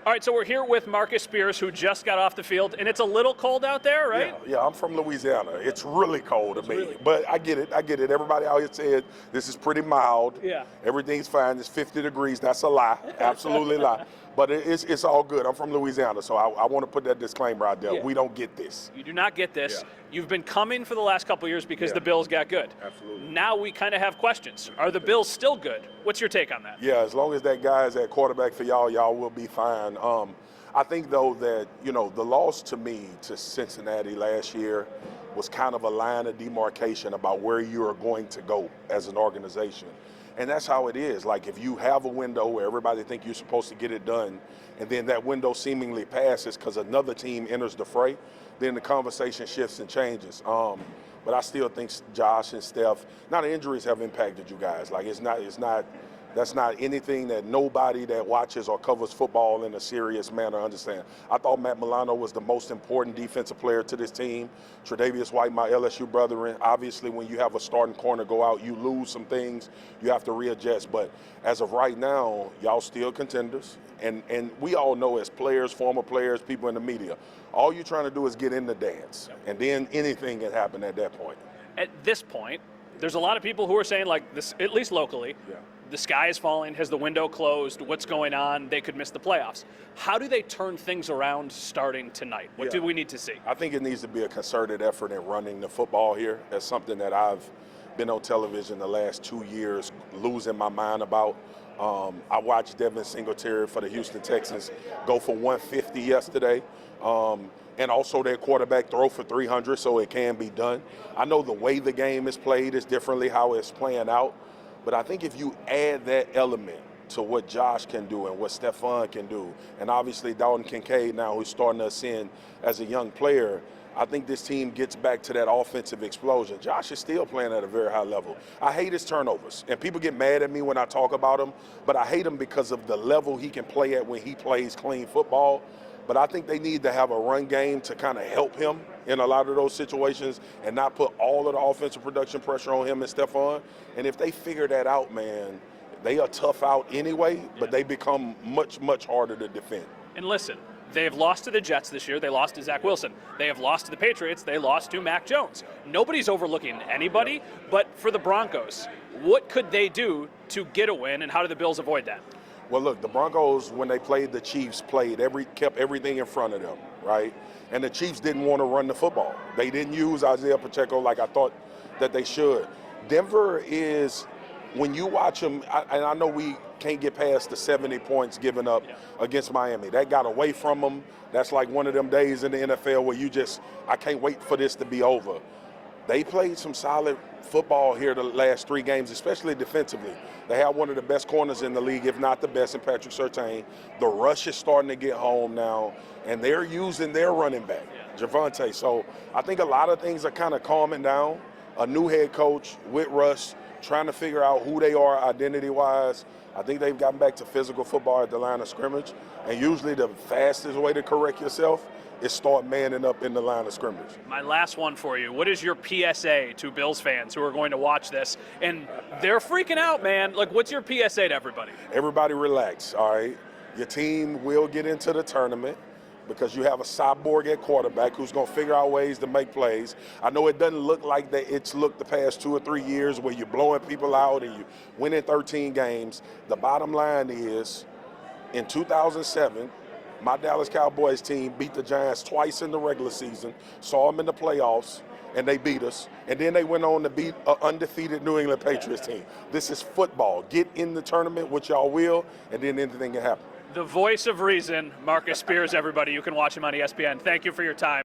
All right, so we're here with Marcus Spears, who just got off the field, and it's a little cold out there, right? Yeah, I'm from Louisiana. It's really cold to me, but I get it. Everybody out here said this is pretty mild. Yeah. Everything's fine. It's 50 degrees. That's a lie. Absolutely lie. But it's all good. I'm from Louisiana, so I want to put that disclaimer out there. Yeah. We don't get this. You do not get this. Yeah. You've been coming for the last couple of years because Yeah. the Bills got good. Absolutely. Now we kind of have questions. Are the Bills still good? What's your take on that? Yeah, as long as that guy is at quarterback for y'all will be fine. I think, though, that, the loss to me to Cincinnati last year was kind of a line of demarcation about where you are going to go as an organization. And that's how it is. Like, if you have a window where everybody think you're supposed to get it done, and then that window seemingly passes because another team enters the fray, then the conversation shifts and changes. But I still think Josh and Steph, now the injuries have impacted you guys. Like, that's not anything that nobody that watches or covers football in a serious manner understands. I thought Matt Milano was the most important defensive player to this team. Tre'Davious White, my LSU brethren. Obviously, when you have a starting corner go out, you lose some things. You have to readjust. But as of right now, y'all still contenders. And we all know as players, former players, people in the media, all you're trying to do is get in the dance. And then anything can happen at that point. At this point, there's a lot of people who are saying, like, this, at least locally, the sky is falling, has the window closed, what's going on, they could miss the playoffs. How do they turn things around starting tonight? What do we need to see? I think it needs to be a concerted effort in running the football here. That's something that I've been on television the last 2 years losing my mind about. I watched Devin Singletary for the Houston Texans go for 150 yesterday. And also their quarterback throw for 300, so it can be done. I know the way the game is played is differently how it's playing out. But I think if you add that element to what Josh can do and what Stephon can do, and obviously Dalton Kincaid now who's starting to ascend as a young player, I think this team gets back to that offensive explosion. Josh is still playing at a very high level. I hate his turnovers, and people get mad at me when I talk about him, but I hate him because of the level he can play at when he plays clean football. But I think they need to have a run game to kind of help him in a lot of those situations and not put all of the offensive production pressure on him and Stephon. And if they figure that out, man, they are tough out anyway, but they become much, much harder to defend. And listen, they have lost to the Jets this year. They lost to Zach Wilson. They have lost to the Patriots. They lost to Mac Jones. Nobody's overlooking anybody, but for the Broncos, what could they do to get a win, and how do the Bills avoid that? Well, look, the Broncos, when they played the Chiefs, kept everything in front of them, right? And the Chiefs didn't want to run the football. They didn't use Isaiah Pacheco like I thought that they should. Denver is, when you watch them, and I know we can't get past the 70 points given up against Miami. That got away from them. That's like one of them days in the NFL where I can't wait for this to be over. They played some solid football here the last 3 games, especially defensively. They have one of the best corners in the league, if not the best, in Patrick Surtain. The rush is starting to get home now, and they're using their running back, Javonte. So I think a lot of things are kind of calming down. A new head coach with Russ, trying to figure out who they are identity-wise. I think they've gotten back to physical football at the line of scrimmage, and usually the fastest way to correct yourself is start manning up in the line of scrimmage. My last one for you. What is your PSA to Bills fans who are going to watch this? And they're freaking out, man. Like, what's your PSA to everybody? Everybody relax, all right? Your team will get into the tournament because you have a cyborg at quarterback who's going to figure out ways to make plays. I know it doesn't look like that it's looked the past 2 or 3 years where you're blowing people out and you're winning 13 games. The bottom line is, in 2007, my Dallas Cowboys team beat the Giants twice in the regular season, saw them in the playoffs, and they beat us. And then they went on to beat an undefeated New England Patriots team. This is football. Get in the tournament, which y'all will, and then anything can happen. The voice of reason, Marcus Spears, everybody. You can watch him on ESPN. Thank you for your time.